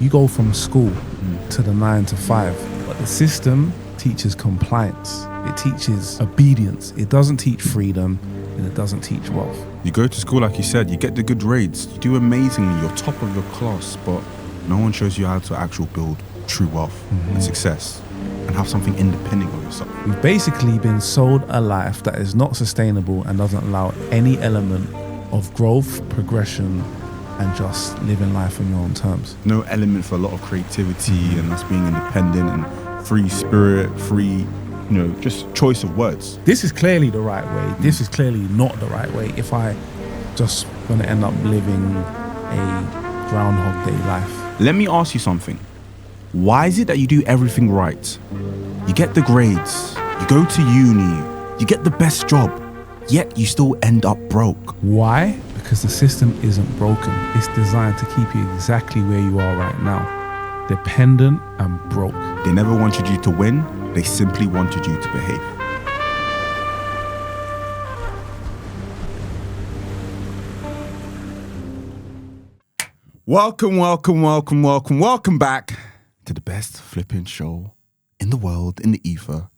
You go from school to the 9 to 5, but the system teaches compliance. It teaches obedience. It doesn't teach freedom, and it doesn't teach wealth. You go to school, like you said, you get the good grades, you do amazingly, you're top of your class, but no one shows you how to actually build true wealth and success and have something independent of yourself. We've basically been sold a life that is not sustainable and doesn't allow any element of growth, progression, and just living life on your own terms. No element for a lot of creativity and us being independent and free spirit, free, just choice of words. This is clearly the right way. This is clearly not the right way if I just want to end up living a Groundhog Day life. Let me ask you something. Why is it that you do everything right? You get the grades, you go to uni, you get the best job, yet you still end up broke. Why? Because the system isn't broken. It's designed to keep you exactly where you are right now, dependent and broke. They never wanted you to win, they simply wanted you to behave. Welcome back to the best flipping show in the world, in the ether,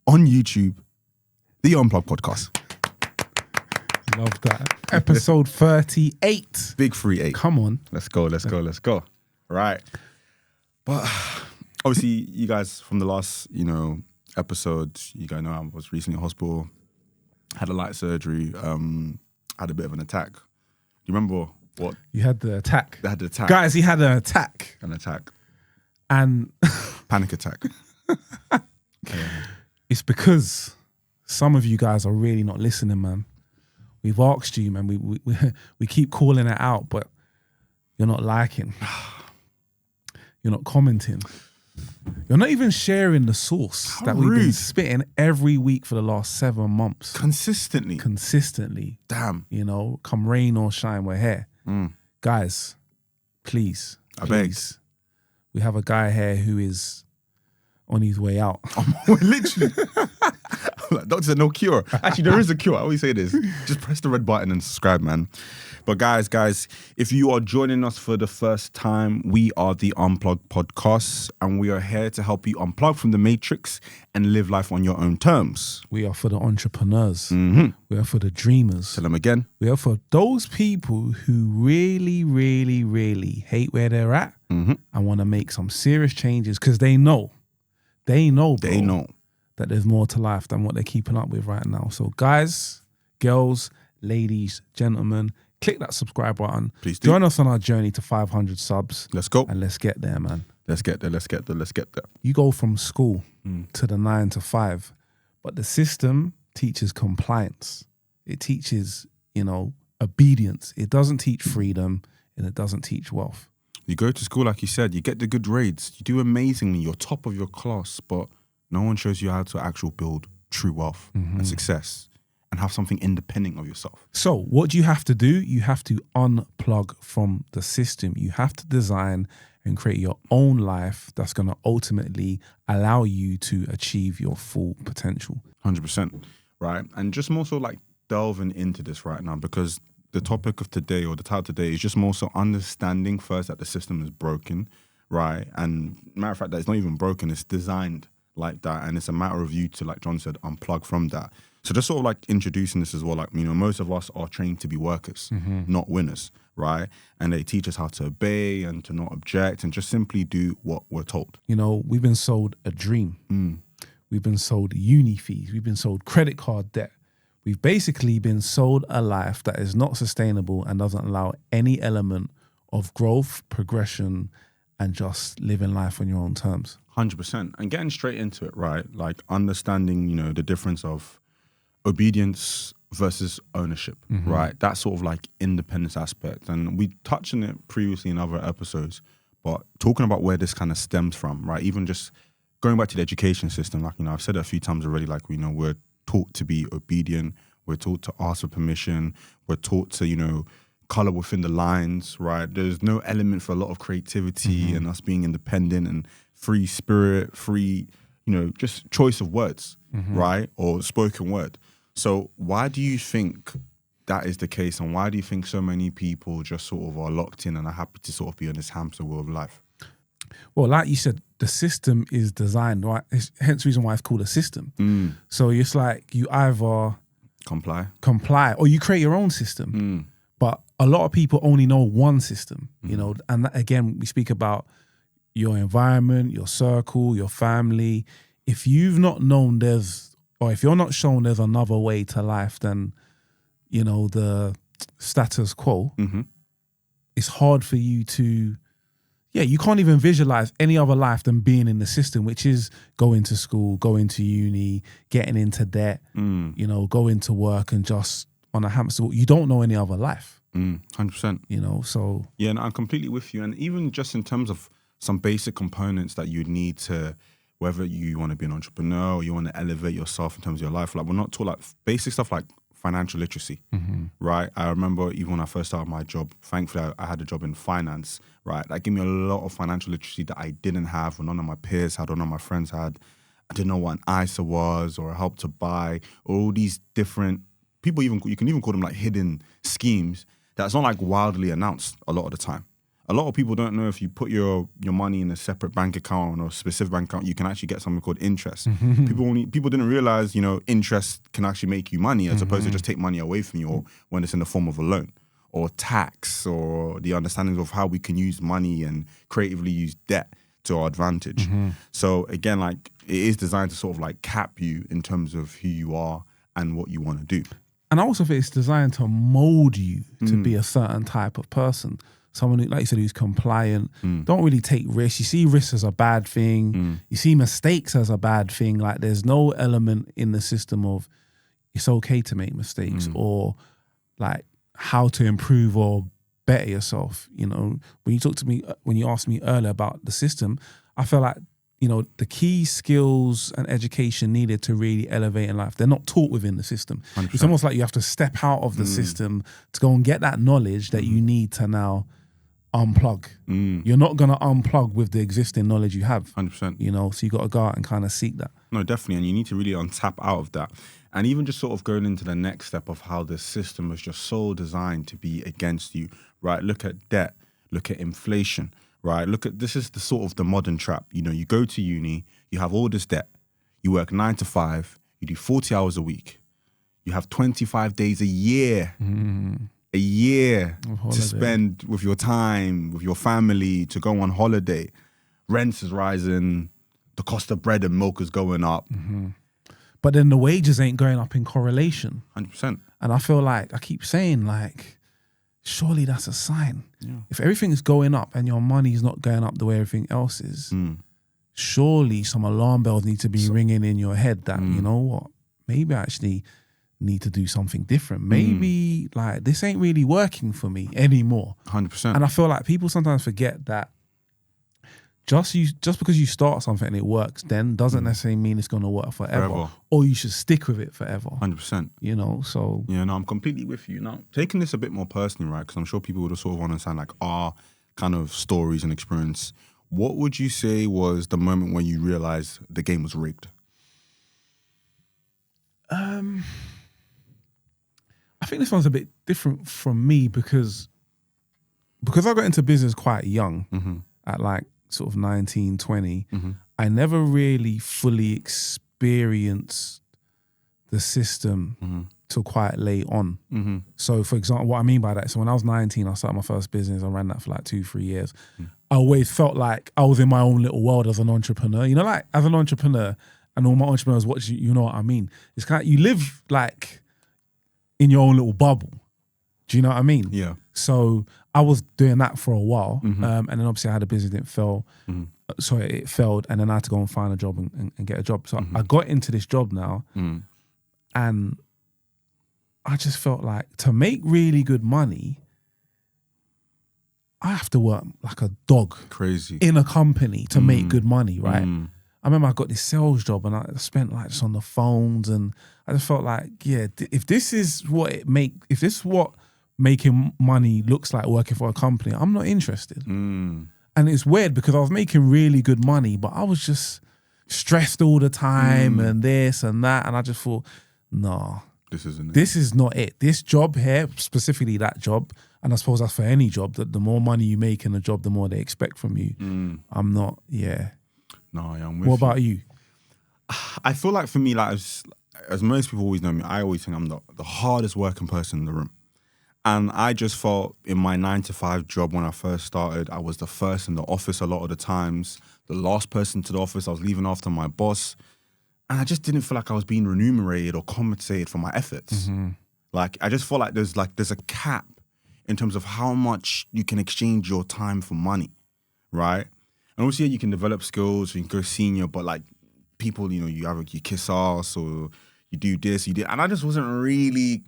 on YouTube, the Unplug Podcast. Love that. Episode 38. Big 38. Come on. Let's go. Right. But obviously, you guys from the last, episode, you guys know I was recently in hospital, had a light surgery, had a bit of an attack. Do you remember what? You had the attack. I had the attack. Guys, he had an attack. An attack. And Panic attack. it's because some of you guys are really not listening, man. We've asked you, man. We keep calling it out, but you're not liking. You're not commenting. You're not even sharing the source that we've been spitting every week for the last 7 months. Consistently. Damn. Come rain or shine, we're here. Guys, please. I beg. We have a guy here who is on his way out. Literally. Doctor said no cure. Actually, there is a cure. I always say this. Just press the red button and subscribe, man. But guys, if you are joining us for the first time, we are the Unplug Podcast, and we are here to help you unplug from the matrix and live life on your own terms. We are for the entrepreneurs. We are for the dreamers. Tell them again. We are for those people who really, really, really hate where they're at and want to make some serious changes because they know, bro, that there's more to life than what they're keeping up with right now. So guys, girls, ladies, gentlemen, click that subscribe button. Please do. Join us on our journey to 500 subs. Let's go. And let's get there, man. Let's get there. You go from school to the 9 to 5, but the system teaches compliance. It teaches, obedience. It doesn't teach freedom, and it doesn't teach wealth. You go to school, like you said, you get the good grades, you do amazingly, you're top of your class, but no one shows you how to actually build true wealth and success and have something independent of yourself. So what do you have to do? You have to unplug from the system. You have to design and create your own life that's going to ultimately allow you to achieve your full potential. 100%, right? And just more so like delving into this right now, because the topic of today, or the title today, is just more so understanding first that the system is broken, right? And matter of fact, that it's not even broken, it's designed like that, and it's a matter of you to, like John said, unplug from that. So just sort of like introducing this as well, like, most of us are trained to be workers, not winners, right? And they teach us how to obey and to not object and just simply do what we're told. We've been sold a dream. We've been sold uni fees. We've been sold credit card debt. We've basically been sold a life that is not sustainable and doesn't allow any element of growth, progression, and just living life on your own terms. 100%. And getting straight into it, right? Like understanding, the difference of obedience versus ownership, right? That sort of like independence aspect. And we touched on it previously in other episodes, but talking about where this kind of stems from, right? Even just going back to the education system, like, I've said it a few times already, like, we're taught to be obedient. We're taught to ask for permission. We're taught to, color within the lines, right? There's no element for a lot of creativity and us being independent and free spirit, free, just choice of words, right? Or spoken word. So why do you think that is the case, and why do you think so many people just sort of are locked in and are happy to sort of be on this hamster wheel of life? Well, like you said, the system is designed, right? Hence the reason why it's called a system. So it's like you either comply or you create your own system. But a lot of people only know one system, you know, and that, again, we speak about your environment, your circle, your family. If you've not known if you're not shown there's another way to life than, you know, the status quo, it's hard for you to, you can't even visualize any other life than being in the system, which is going to school, going to uni, getting into debt, you know, going to work and just on a hamster wheel. You don't know any other life. 100%. You know, so. Yeah, and I'm completely with you. And even just in terms of some basic components that you need to, whether you want to be an entrepreneur or you want to elevate yourself in terms of your life, like we're not talking like basic stuff like financial literacy, right? I remember even when I first started my job, thankfully I had a job in finance, right? That gave me a lot of financial literacy that I didn't have, or none of my peers had, or none of my friends had. I didn't know what an ISA was or a help to buy, or all these different people, you can even call them like hidden schemes that's not like wildly announced a lot of the time. A lot of people don't know if you put your money in a separate bank account or a specific bank account, you can actually get something called interest. People didn't realize, you know, interest can actually make you money as opposed to just take money away from you, or when it's in the form of a loan, or tax, or the understanding of how we can use money and creatively use debt to our advantage. So again, like it is designed to sort of like cap you in terms of who you are and what you want to do. And I also think it's designed to mold you to be a certain type of person. Someone who, like you said, who's compliant, don't really take risks. You see risks as a bad thing. You see mistakes as a bad thing. Like there's no element in the system of it's okay to make mistakes or like how to improve or better yourself. You know, when you asked me earlier about the system, I felt like, you know, the key skills and education needed to really elevate in life, they're not taught within the system. 100%. It's almost like you have to step out of the system to go and get that knowledge that you need to now unplug. You're not going to unplug with the existing knowledge you have. 100%. You know, so you got to go out and kind of seek that. No, definitely. And you need to really untap out of that. And even just sort of going into the next step of how the system is just so designed to be against you, right? Look at debt, look at inflation, right? This is the sort of the modern trap. You know, you go to uni, you have all this debt, you work 9 to 5, you do 40 hours a week, you have 25 days a year to spend with your time, with your family, to go on holiday. Rent is rising, the cost of bread and milk is going up. But then the wages ain't going up in correlation. 100%. And I feel like, I keep saying like, surely that's a sign. If everything is going up and your money's not going up the way everything else is, surely some alarm bells need to be ringing in your head that, you know what, maybe I actually need to do something different. Maybe like this ain't really working for me anymore. 100%. And I feel like people sometimes forget that just because you start something and it works then doesn't necessarily mean it's going to work forever. Or you should stick with it forever. 100%. You know, so. Yeah, no, I'm completely with you. Now, taking this a bit more personally, right, because I'm sure people would sort of understand like our kind of stories and experience. What would you say was the moment when you realized the game was rigged? I think this one's a bit different from me because I got into business quite young, at like sort of 19, 20, I never really fully experienced the system till quite late on. So for example, what I mean by that, so when I was 19, I started my first business. I ran that for like 2-3 years. I always felt like I was in my own little world as an entrepreneur. You know, like as an entrepreneur, and all my entrepreneurs watch you know what I mean? It's kind of, you live like in your own little bubble. Do you know what I mean? Yeah. So I was doing that for a while. And then obviously I had a business that fell. Sorry, it failed. And then I had to go and find a job and get a job. So I got into this job now. And I just felt like to make really good money, I have to work like a dog. Crazy. In a company to make good money, right? I remember I got this sales job and I spent like just on the phones, and I just felt like, yeah, if this is what making money looks like working for a company, I'm not interested. And it's weird because I was making really good money, but I was just stressed all the time and this and that. And I just thought, nah. this isn't it. This is not it. This job here, specifically that job, and I suppose that's for any job, that the more money you make in a job, the more they expect from you. I'm not, yeah. No, I'm with What about you? I feel like for me, like as most people always know me, I always think I'm the hardest working person in the room. And I just felt in my 9-to-5 job when I first started, I was the first in the office a lot of the times, the last person to the office. I was leaving after my boss. And I just didn't feel like I was being remunerated or compensated for my efforts. Like, I just feel like there's a cap in terms of how much you can exchange your time for money, right? And obviously, you can develop skills, you can go senior, but like people, you kiss ass or you do this, you do, and I just wasn't really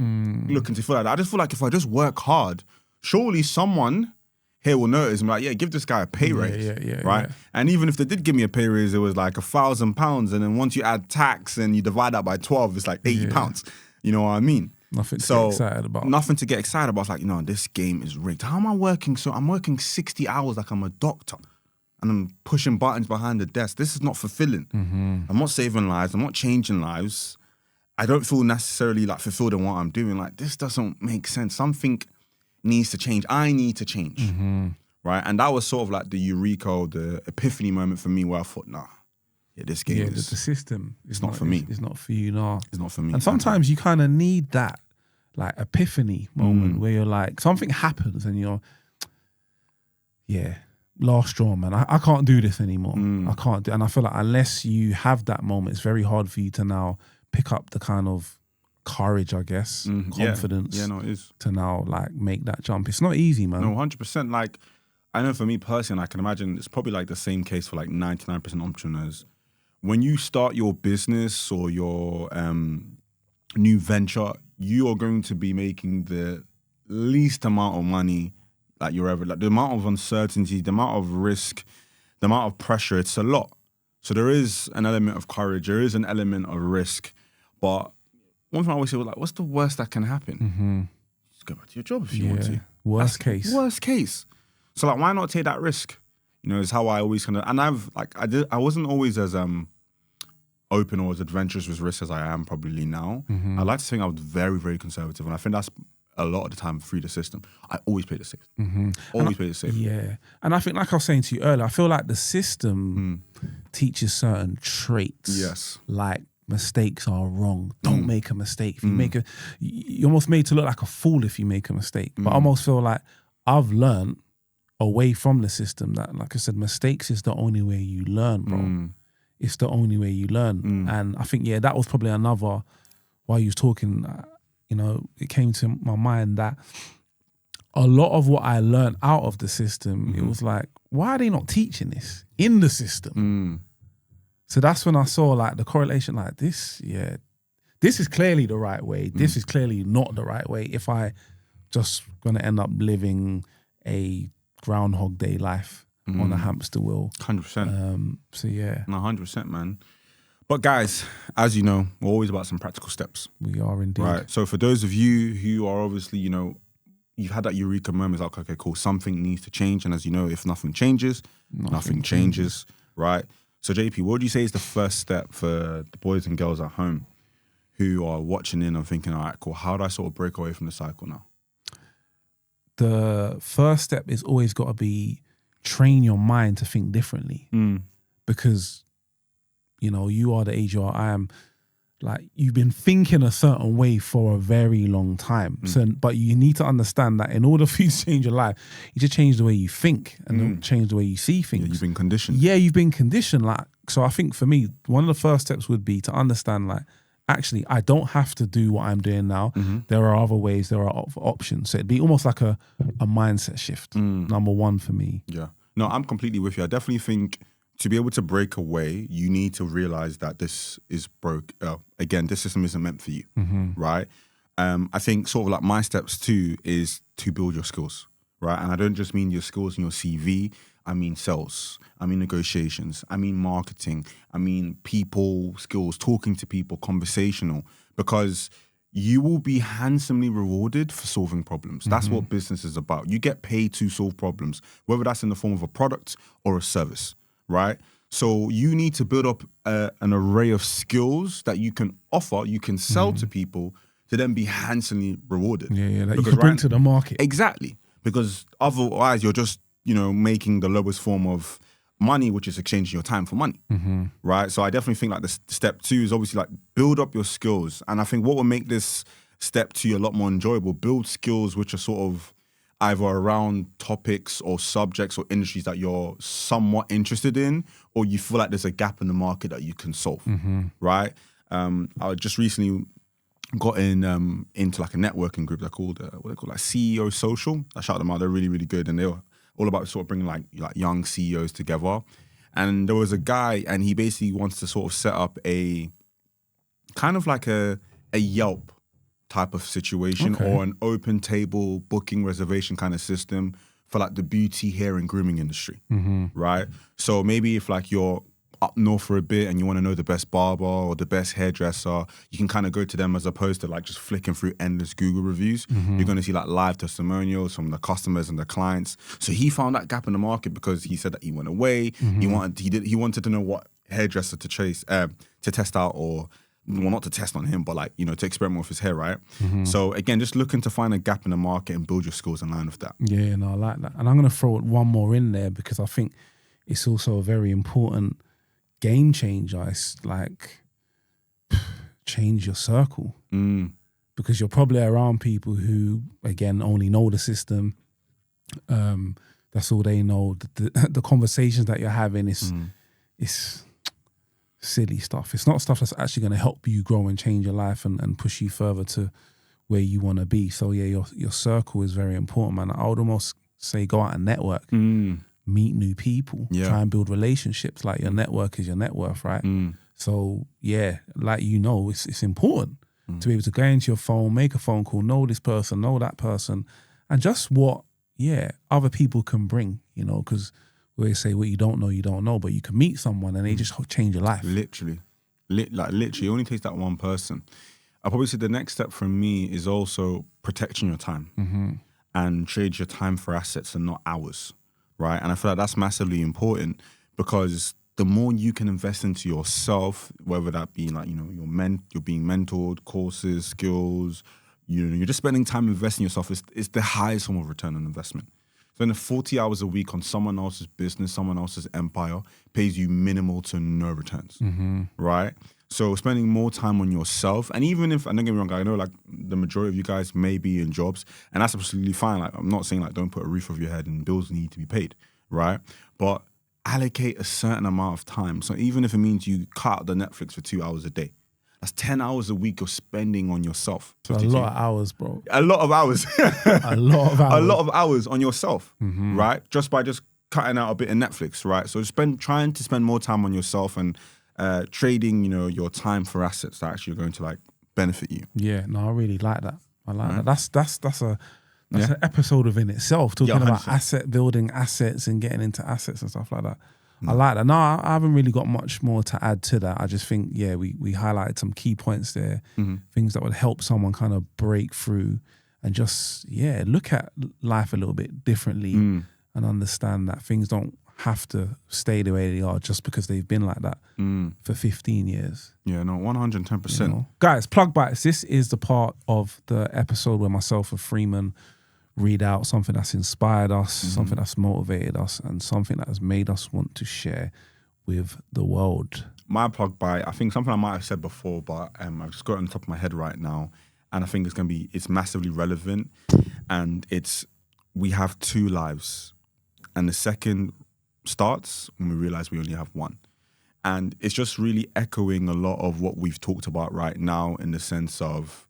looking to feel like that. I just feel like if I just work hard, surely someone here will notice and be like, yeah, give this guy a pay raise, right? Yeah. And even if they did give me a pay raise, it was like £1,000, and then once you add tax and you divide that by 12, it's like £80. You know what I mean? Nothing to get excited about. Nothing to get excited about. It's like, this game is rigged. How am I working? So I'm working 60 hours like I'm a doctor. And I'm pushing buttons behind the desk. This is not fulfilling. I'm not saving lives. I'm not changing lives. I don't feel necessarily like fulfilled in what I'm doing. Like, this doesn't make sense. Something needs to change. I need to change. Right? And that was sort of like the eureka, or the epiphany moment for me where I thought, this game is... the system. It's not for me. It's not for you, nah. It's not for me. And sometimes you kind of need that, like, epiphany moment where you're like, something happens and you're, last straw, man. I can't do this anymore. I can't do, and I feel like unless you have that moment, it's very hard for you to now pick up the kind of courage, I guess, confidence. Yeah, no, it is. To now like make that jump. It's not easy, man. No, 100%. Like, I know for me personally, I can imagine it's probably like the same case for like 99% entrepreneurs. When you start your business or your new venture, you are going to be making the least amount of money that you're ever, like the amount of uncertainty, the amount of risk, the amount of pressure, it's a lot. So there is an element of courage, there is an element of risk. But one thing I always say was like, what's the worst that can happen? Just go back to your job if you want to. Worst case. Worst case. So like, why not take that risk? Is how I always kind of, and I wasn't always as open or as adventurous with risk as I am probably now. I like to think I was very, very conservative, and I think that's a lot of the time through the system. I always play the safe. Always play the safe. Yeah. And I think, like I was saying to you earlier, I feel like the system teaches certain traits. Yes. Like mistakes are wrong. Don't make a mistake. If you you're almost made to look like a fool if you make a mistake. But I almost feel like I've learned away from the system that, like I said, mistakes is the only way you learn, bro. It's the only way you learn. And I think, that was probably another, while you was talking, it came to my mind that a lot of what I learned out of the system, it was like, why are they not teaching this in the system? So that's when I saw like the correlation, like this is clearly the right way. This is clearly not the right way if I just gonna end up living a Groundhog Day life on a hamster wheel. 100%. So yeah. No, 100%, man. But guys, as you know, we're always about some practical steps. We are indeed. Right. So for those of you who are obviously, you've had that eureka moment, like, okay, cool, something needs to change. And as you know, if nothing changes, nothing changes. Right. So JP, what would you say is the first step for the boys and girls at home who are watching in and thinking, all right, cool, how do I sort of break away from the cycle now? The first step is always got to be train your mind to think differently. Because you are the age you are. I am. Like, you've been thinking a certain way for a very long time. So, but you need to understand that in order for you to change your life, you just change the way you think and change the way you see things. Yeah, you've been conditioned. Yeah, you've been conditioned. Like, so I think for me, one of the first steps would be to understand, like, actually, I don't have to do what I'm doing now. There are other ways, there are options. So it'd be almost like a mindset shift. Number one for me. Yeah. No, I'm completely with you. I definitely think to be able to break away, you need to realize that this is broke. Again, this system isn't meant for you, right? I think sort of like my steps too is to build your skills, right? And I don't just mean your skills in your CV. I mean sales. I mean negotiations. I mean marketing. I mean people skills, talking to people, conversational. Because you will be handsomely rewarded for solving problems. That's what business is about. You get paid to solve problems, whether that's in the form of a product or a service. Right? So you need to build up an array of skills that you can offer, you can sell to people to then be handsomely rewarded. Yeah, that you can bring to the market. Exactly. Because otherwise you're just, making the lowest form of money, which is exchanging your time for money. Right? So I definitely think like the step 2 is obviously like build up your skills. And I think what will make this step 2 a lot more enjoyable, build skills which are sort of either around topics or subjects or industries that you're somewhat interested in, or you feel like there's a gap in the market that you can solve. Right? I just recently got into like a networking group. They're called like CEO Social. I shout them out. They're really, really good, and they're all about sort of bringing like young CEOs together. And there was a guy, and he basically wants to sort of set up a kind of like a Yelp type of situation, or an open table booking reservation kind of system for like the beauty, hair, and grooming industry, right? So maybe if like you're up north for a bit and you want to know the best barber or the best hairdresser, you can kind of go to them as opposed to like just flicking through endless Google reviews. You're going to see like live testimonials from the customers and the clients. So he found that gap in the market because he said that he went away. He wanted to know what hairdresser to test out, or well, not to test on him, but like, to experiment with his hair, right? So again, just looking to find a gap in the market and build your skills in line with that. Yeah, no, I like that. And I'm going to throw one more in there because I think it's also a very important game changer. It's like change your circle, because you're probably around people who, again, only know the system. That's all they know. The conversations that you're having is silly stuff. It's not stuff that's actually going to help you grow and change your life and push you further to where you want to be. So yeah, your circle is very important, man. I would almost say go out and network. Meet new people, try and build relationships. Like your network is your net worth, right? So yeah, like it's important to be able to go into your phone, make a phone call, know this person, know that person, and just what other people can bring, because we say what you don't know, but you can meet someone and they just change your life. Literally, it only takes that one person. I'll probably say the next step for me is also protecting your time and trade your time for assets and not hours. Right. And I feel like that's massively important, because the more you can invest into yourself, whether that be like, you're being mentored, courses, skills, you're just spending time investing in yourself, it's the highest form of return on investment. Spending 40 hours a week on someone else's business, someone else's empire, pays you minimal to no returns. Right? So spending more time on yourself, and even if, and don't get me wrong, I know like the majority of you guys may be in jobs, and that's absolutely fine. Like I'm not saying like don't put a roof over your head and bills need to be paid, right? But allocate a certain amount of time. So even if it means you cut out the Netflix for 2 hours a day, that's 10 hours a week you're spending on yourself. So a lot of hours, bro. A lot of hours. A lot of hours. A lot of hours on yourself, right? Just by just cutting out a bit of Netflix, right? So trying to spend more time on yourself and trading, your time for assets that actually are going to like benefit you. Yeah, no, I really like that. I like that. That's an episode within itself, talking about asset building, assets and getting into assets and stuff like that. I like that. No, I haven't really got much more to add to that. I just think, we highlighted some key points there, things that would help someone kind of break through and just, look at life a little bit differently and understand that things don't have to stay the way they are just because they've been like that for 15 years. Yeah, no, 110%. Guys, Plug Bites, this is the part of the episode where myself and Freeman read out something that's inspired us, something that's motivated us, and something that has made us want to share with the world. My plug bite, I think something I might have said before, but I've just got it on the top of my head right now, and I think it's massively relevant, and we have 2 lives, and the second starts when we realize we only have one. And it's just really echoing a lot of what we've talked about right now, in the sense of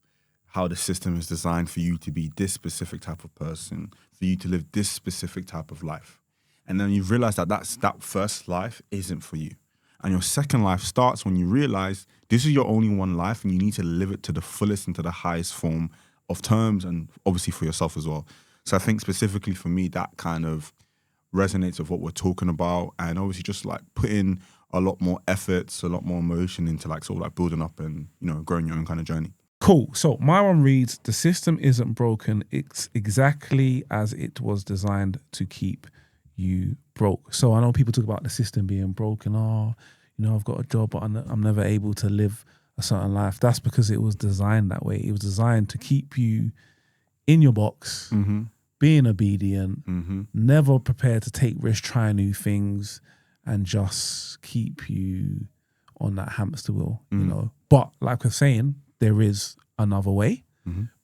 how the system is designed for you to be this specific type of person, for you to live this specific type of life. And then you realize that first life isn't for you. And your second life starts when you realize this is your only one life and you need to live it to the fullest and to the highest form of terms, and obviously for yourself as well. So I think specifically for me, that kind of resonates with what we're talking about, and obviously just like putting a lot more efforts, a lot more emotion into like sort of like building up and, growing your own kind of journey. Cool. So my one reads, the system isn't broken. It's exactly as it was designed to keep you broke. So I know people talk about the system being broken. I've got a job, but I'm never able to live a certain life, that's because it was designed that way. It was designed to keep you in your box, being obedient, never prepared to take risks, try new things, and just keep you on that hamster wheel, you know. But like we're saying, there is another way,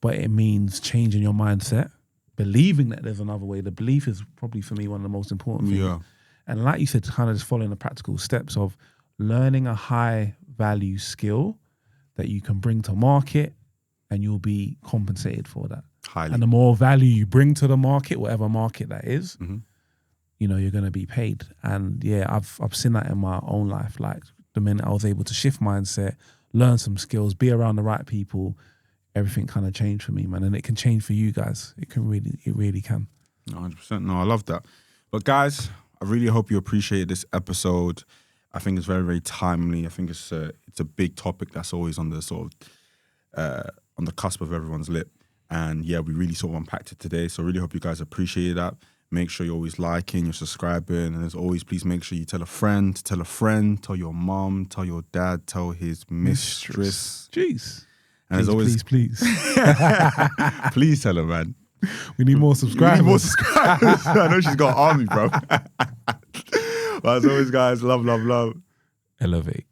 but it means changing your mindset, believing that there's another way. The belief is probably for me one of the most important things. Yeah. And like you said, kind of just following the practical steps of learning a high value skill that you can bring to market, and you'll be compensated for that. Highly. And the more value you bring to the market, whatever market that is, you know, you're going to be paid. And yeah, I've seen that in my own life. Like the minute I was able to shift mindset, learn some skills, be around the right people, everything kind of changed for me, man. And it can change for you guys. It really can. 100%. No, I love that. But guys, I really hope you appreciate this episode. I think it's very, very timely. I think it's a big topic that's always on the sort of on the cusp of everyone's lip. And yeah, we really sort of unpacked it today. So I really hope you guys appreciate that. Make sure you're always liking, you're subscribing. And as always, please make sure you tell a friend, tell your mom, tell your dad, tell his mistress. Jeez. And as always, please. please tell her, man. We need more subscribers. We need more subscribers. I know she's got an army, bro. But as always, guys, love, love, love. Elevate.